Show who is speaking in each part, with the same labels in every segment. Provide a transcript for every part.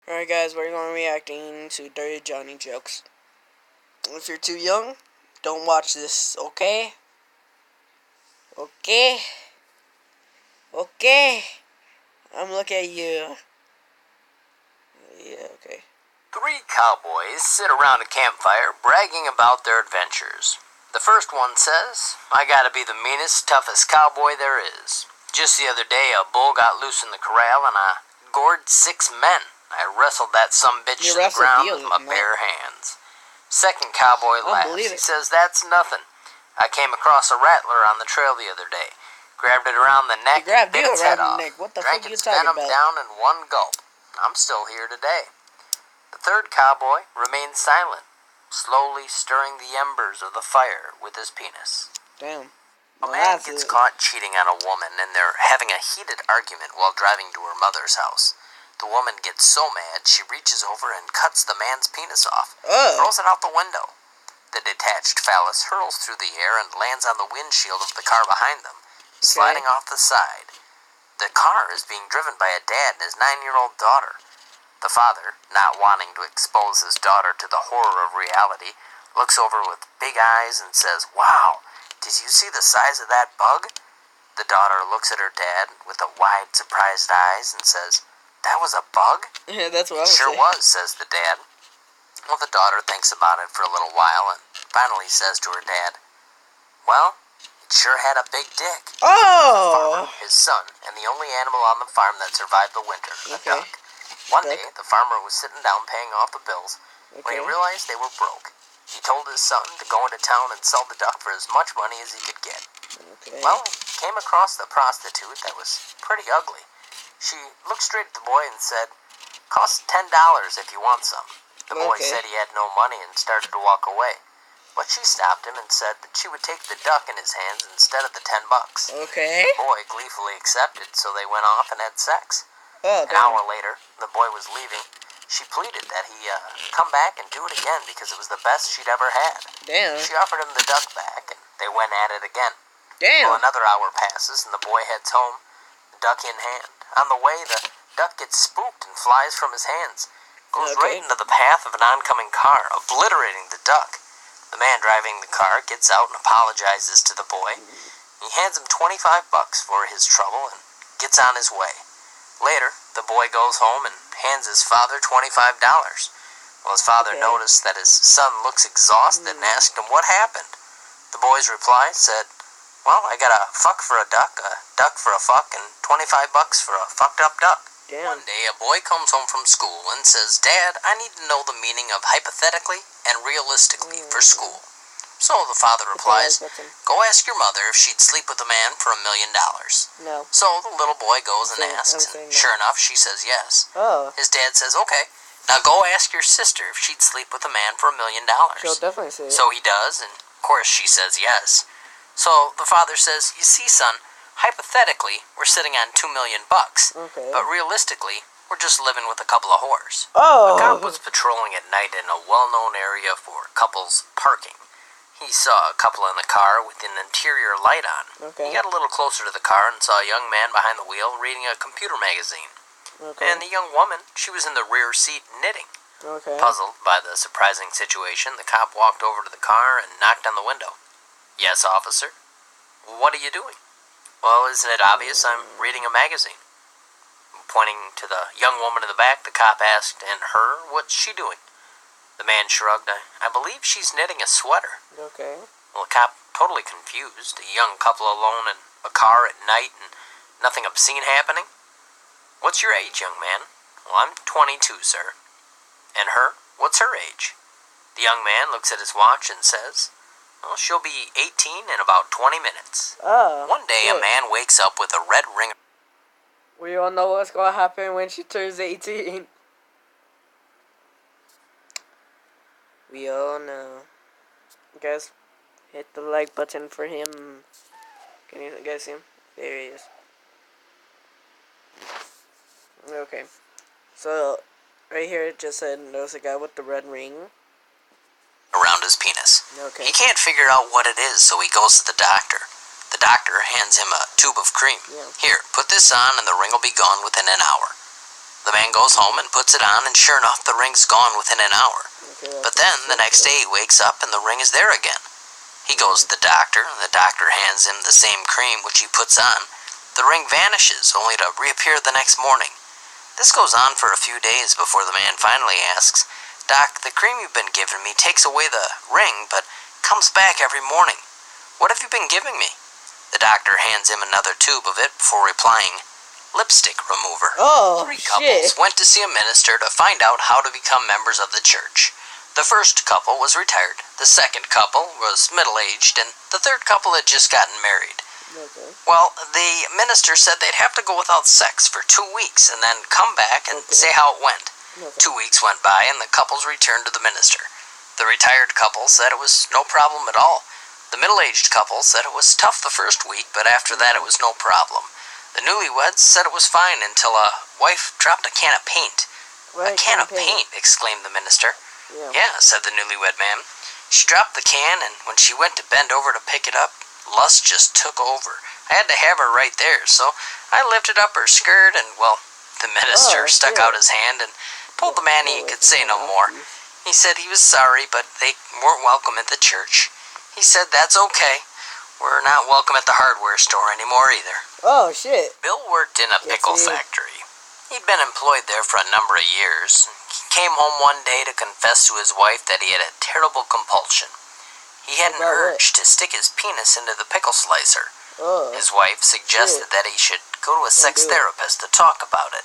Speaker 1: Alright guys, we're going to be reacting to Dirty Johnny jokes. If you're too young, don't watch this, okay? Okay? Okay? I'm looking at you. Yeah, okay.
Speaker 2: Three cowboys sit around a campfire bragging about their adventures. The first one says, "I gotta be the meanest, toughest cowboy there is. Just the other day, a bull got loose in the corral and I gored 6 men. I wrestled that sumbitch to the ground with my bare hands." Second cowboy laughs. He says, "That's nothing. I came across a rattler on the trail the other day. Grabbed it around the neck and bit its head off. Drank its venom down in one gulp. I'm still here today." The third cowboy remains silent, slowly stirring the embers of the fire with his penis.
Speaker 1: Damn.
Speaker 2: A man gets caught cheating on a woman, and they're having a heated argument while driving to her mother's house. The woman gets so mad, she reaches over and cuts the man's penis off, throws it out the window. The detached phallus hurls through the air and lands on the windshield of the car behind them, sliding off the side. The car is being driven by a dad and his 9-year-old daughter. The father, not wanting to expose his daughter to the horror of reality, looks over with big eyes and says, "Wow, did you see the size of that bug?" The daughter looks at her dad with a wide, surprised eyes and says, "That was a bug?"
Speaker 1: Yeah, that's what I was
Speaker 2: saying. "Sure was," says the dad. Well, the daughter thinks about it for a little while and finally says to her dad, "Well, it sure had a big dick."
Speaker 1: Oh!
Speaker 2: The farmer, his son, and the only animal on the farm that survived the winter, a duck. One day, the farmer was sitting down paying off the bills when he realized they were broke. He told his son to go into town and sell the duck for as much money as he could get. Well, he came across the prostitute that was pretty ugly. She looked straight at the boy and said, "Costs $10 if you want some." The boy said he had no money and started to walk away. But she stopped him and said that she would take the duck in his hands instead of the $10. The boy gleefully accepted, so they went off and had sex. An hour later, the boy was leaving. She pleaded that he come back and do it again because it was the best she'd ever had. She offered him the duck back, and they went at it again. Well, another hour passes, and the boy heads home, the duck in hand. On the way, the duck gets spooked and flies from his hands. Goes right into the path of an oncoming car, obliterating the duck. The man driving the car gets out and apologizes to the boy. He hands him $25 for his trouble and gets on his way. Later, the boy goes home and hands his father $25. Well, his father noticed that his son looks exhausted and asked him what happened. The boy's reply said, "Well, I got a fuck for a duck for a fuck, and $25 for a fucked up duck." One day, a boy comes home from school and says, "Dad, I need to know the meaning of hypothetically and realistically for school." So the father replies, "Go ask your mother if she'd sleep with a man for $1 million.
Speaker 1: No.
Speaker 2: So the little boy goes and asks, and sure enough, she says yes. His dad says, "Okay, now go ask your sister if she'd sleep with a man for $1 million.
Speaker 1: She'll definitely say it.
Speaker 2: So he does, and of course she says yes. So the father says, "You see, son, hypothetically, we're sitting on $2 million, but realistically, we're just living with a couple of whores." A cop was patrolling at night in a well-known area for couples parking. He saw a couple in the car with an interior light on. He got a little closer to the car and saw a young man behind the wheel reading a computer magazine. And the young woman, she was in the rear seat knitting. Puzzled by the surprising situation, the cop walked over to the car and knocked on the window. "Yes, officer. What are you doing?" "Well, isn't it obvious? I'm reading a magazine." Pointing to the young woman in the back, the cop asked, "And her? What's she doing?" The man shrugged. I believe she's knitting a sweater." Well, the cop, totally confused, a young couple alone in a car at night and nothing obscene happening. "What's your age, young man?" "Well, I'm 22, sir." "And her? What's her age?" The young man looks at his watch and says, "Well, she'll be 18 in about 20 minutes. One day, a man wakes up with a red ring.
Speaker 1: We all know what's going to happen when she turns 18. We all know. Guys, hit the like button for him. Can you guys see him? There he is. Okay. So, right here it just said there's a guy with the red ring
Speaker 2: Around his penis. He can't figure out what it is, so he goes to the doctor. The doctor hands him a tube of cream. "Here, put this on and the ring will be gone within an hour." The man goes home and puts it on, and sure enough, the ring's gone within an hour. But then, the next day, he wakes up and the ring is there again. He goes to the doctor, and the doctor hands him the same cream which he puts on. The ring vanishes, only to reappear the next morning. This goes on for a few days before the man finally asks, "Doc, the cream you've been giving me takes away the ring, but comes back every morning. What have you been giving me?" The doctor hands him another tube of it before replying, "Lipstick remover."
Speaker 1: Oh,
Speaker 2: Three couples went to see a minister to find out how to become members of the church. The first couple was retired, the second couple was middle-aged, and the third couple had just gotten married.
Speaker 1: Okay.
Speaker 2: Well, the minister said they'd have to go without sex for 2 weeks and then come back and say how it went. 2 weeks went by and the couples returned to the minister. The retired couple said it was no problem at all. The middle-aged couple said it was tough the first week, but after that it was no problem. The newlyweds said it was fine until a wife dropped a can of paint.
Speaker 1: What
Speaker 2: "A can of paint?" exclaimed the minister.
Speaker 1: Yeah,
Speaker 2: said the newlywed man. "She dropped the can, and when she went to bend over to pick it up, lust just took over. I had to have her right there, so I lifted up her skirt and, well," the minister stuck out his hand and told the man he could say no more. He said he was sorry, but they weren't welcome at the church. He said that's okay. We're not welcome at the hardware store anymore either.
Speaker 1: Oh, shit.
Speaker 2: Bill worked in a pickle factory. He'd been employed there for a number of years. He came home one day to confess to his wife that he had a terrible compulsion. He had an urge to stick his penis into the pickle slicer. His wife suggested that he should go to a sex therapist to talk about it.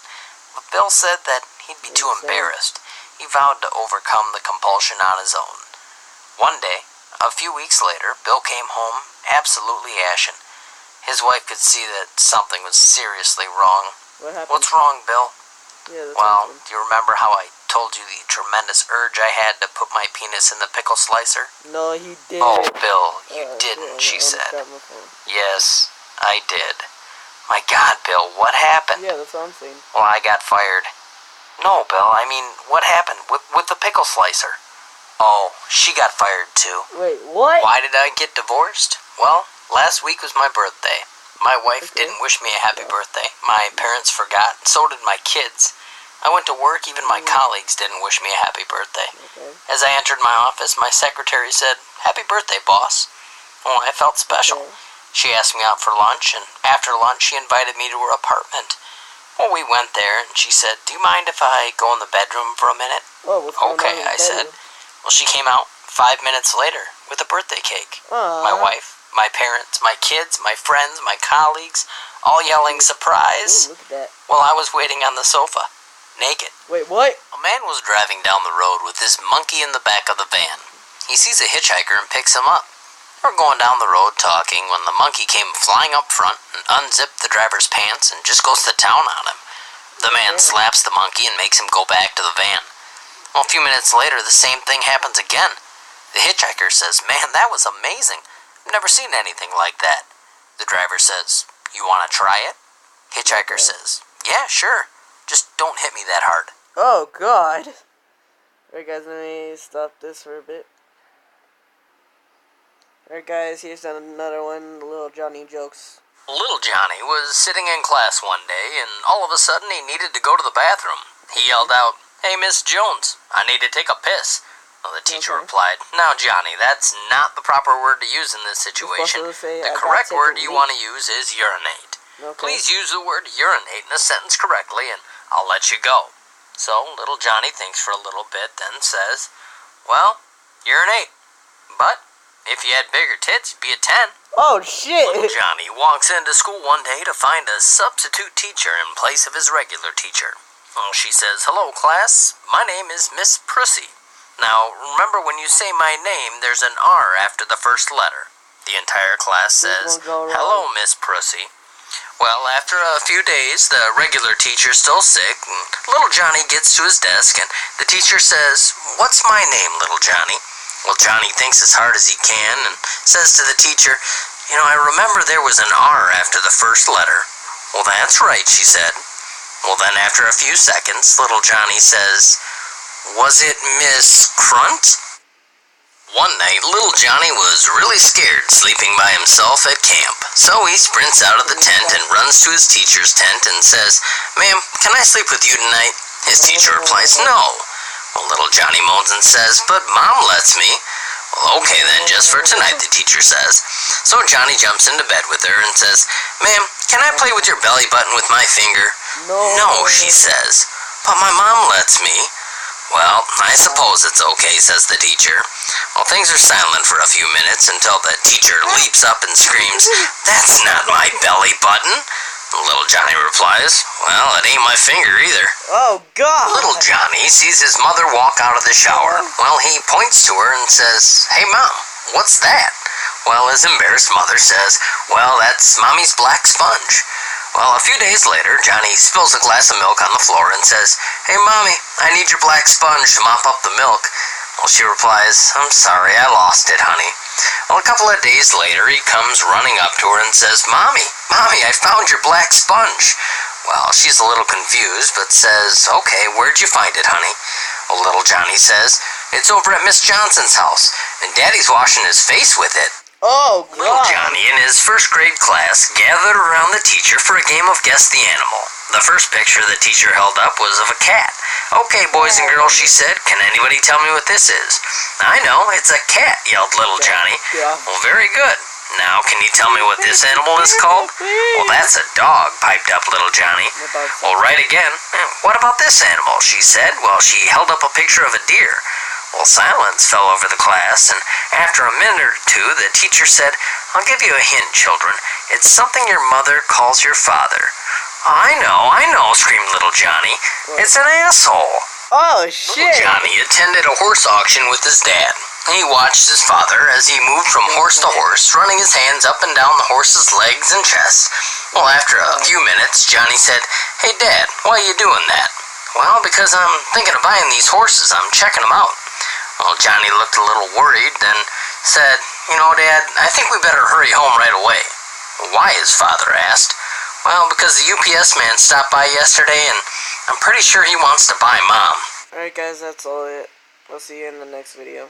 Speaker 2: But Bill said that he'd be too embarrassed. He vowed to overcome the compulsion on his own. One day, a few weeks later, Bill came home absolutely ashen. His wife could see that something was seriously wrong.
Speaker 1: What happened?
Speaker 2: "What's wrong, Bill?"
Speaker 1: Yeah, that's
Speaker 2: "Well,
Speaker 1: awesome.
Speaker 2: do you remember how I told you the tremendous urge I had to put my penis in the pickle slicer?"
Speaker 1: No, he did.
Speaker 2: "Oh, Bill, you didn't," she said.
Speaker 1: Grab my phone.
Speaker 2: "Yes, I did." "My God, Bill, what happened?"
Speaker 1: Yeah, that's what I'm saying.
Speaker 2: "Well, I got fired." "No, Bill, I mean, what happened with the pickle slicer?" "Oh, she got fired too."
Speaker 1: Wait, what?
Speaker 2: "Why did I get divorced?" "Well, last week was my birthday. My wife didn't wish me a happy birthday. My parents forgot, and so did my kids. I went to work, even my colleagues didn't wish me a happy birthday. As I entered my office, my secretary said, "Happy birthday, boss." Oh, I felt special. She asked me out for lunch, and after lunch she invited me to her apartment. Well, we went there, and she said, "Do you mind if I go in the bedroom for a minute?" "Okay," I said. Well, she came out 5 minutes later with a birthday cake. My wife, my parents, my kids, my friends, my colleagues, all yelling surprise.
Speaker 1: Look at that.
Speaker 2: Well, I was waiting on the sofa, naked.
Speaker 1: Wait, what?
Speaker 2: A man was driving down the road with this monkey in the back of the van. He sees a hitchhiker and picks him up. They were going down the road talking when the monkey came flying up front and unzipped the driver's pants and just goes to town on him. The man slaps the monkey and makes him go back to the van. Well, a few minutes later, the same thing happens again. The hitchhiker says, "Man, that was amazing. I've never seen anything like that." The driver says, "You want to try it?" Hitchhiker says, "Yeah, sure. Just don't hit me that hard."
Speaker 1: Oh, God. Alright, guys, let me stop this for a bit. Alright, guys, here's another one, Little Johnny jokes.
Speaker 2: Little Johnny was sitting in class one day, and all of a sudden he needed to go to the bathroom. He yelled out, "Hey, Miss Jones, I need to take a piss." Well, the teacher replied, "Now, Johnny, that's not the proper word to use in this situation. The correct word you want to use is urinate. Please use the word urinate in a sentence correctly, and I'll let you go." So little Johnny thinks for a little bit, then says, "Well, urinate. But if you had bigger tits, you'd be a 10.
Speaker 1: Oh, shit!
Speaker 2: Little Johnny walks into school one day to find a substitute teacher in place of his regular teacher. Well, she says, "Hello, class. My name is Miss Prissy. Now, remember when you say my name, there's an R after the first letter." The entire class says, "Hello, Miss Prissy." Well, after a few days, the regular teacher's still sick, and little Johnny gets to his desk, and the teacher says, "What's my name, little Johnny?" Well, Johnny thinks as hard as he can and says to the teacher, "I remember there was an R after the first letter." "Well, that's right," she said. Well, then after a few seconds, little Johnny says, "Was it Miss Crunt?" One night, little Johnny was really scared sleeping by himself at camp. So he sprints out of the tent and runs to his teacher's tent and says, "Ma'am, can I sleep with you tonight?" His teacher replies, "No." Well, little Johnny moans and says, "But Mom lets me." Well, okay then, just for tonight, the teacher says. So Johnny jumps into bed with her and says, "Ma'am, can I play with your belly button with my finger?" "No," she says. "But my mom lets me." "Well, I suppose it's okay," says the teacher. Well, things are silent for a few minutes until the teacher leaps up and screams, "That's not my belly button." Little Johnny replies, "Well, it ain't my finger either."
Speaker 1: Oh, God!
Speaker 2: Little Johnny sees his mother walk out of the shower. Well, he points to her and says, "Hey, Mom, what's that?" Well, his embarrassed mother says, "Well, that's Mommy's black sponge." Well, a few days later, Johnny spills a glass of milk on the floor and says, "Hey, Mommy, I need your black sponge to mop up the milk." Well, she replies, "I'm sorry, I lost it, honey." Well, a couple of days later, he comes running up to her and says, Mommy, I found your black sponge." Well, she's a little confused, but says, "Okay, where'd you find it, honey?" Well, little Johnny says, "It's over at Miss Johnson's house, and Daddy's washing his face with it."
Speaker 1: Oh, God.
Speaker 2: Little Johnny and his first grade class gathered around the teacher for a game of Guess the Animal. The first picture the teacher held up was of a cat. "Okay, boys and girls," she said, "can anybody tell me what this is?" "I know, it's a cat," yelled little Johnny.
Speaker 1: Yeah.
Speaker 2: "Well, very good. Now, can you tell me what this animal is called?" "Well, that's a dog," piped up little Johnny. "Well, right again. What about this animal?" she said. Well, she held up a picture of a deer. Well, silence fell over the class, and after a minute or two, the teacher said, "I'll give you a hint, children. It's something your mother calls your father." I know, screamed little Johnny. "It's an asshole."
Speaker 1: Oh, shit.
Speaker 2: Little Johnny attended a horse auction with his dad. He watched his father as he moved from horse to horse, running his hands up and down the horse's legs and chest. Well, after a few minutes, Johnny said, "Hey, Dad, why are you doing that?" "Well, because I'm thinking of buying these horses. I'm checking them out." Well, Johnny looked a little worried, then said, "You know, Dad, I think we better hurry home right away." "Why?" his father asked. "Well, because the UPS man stopped by yesterday, and I'm pretty sure he wants to buy Mom."
Speaker 1: Alright, guys, that's all it. We'll see you in the next video.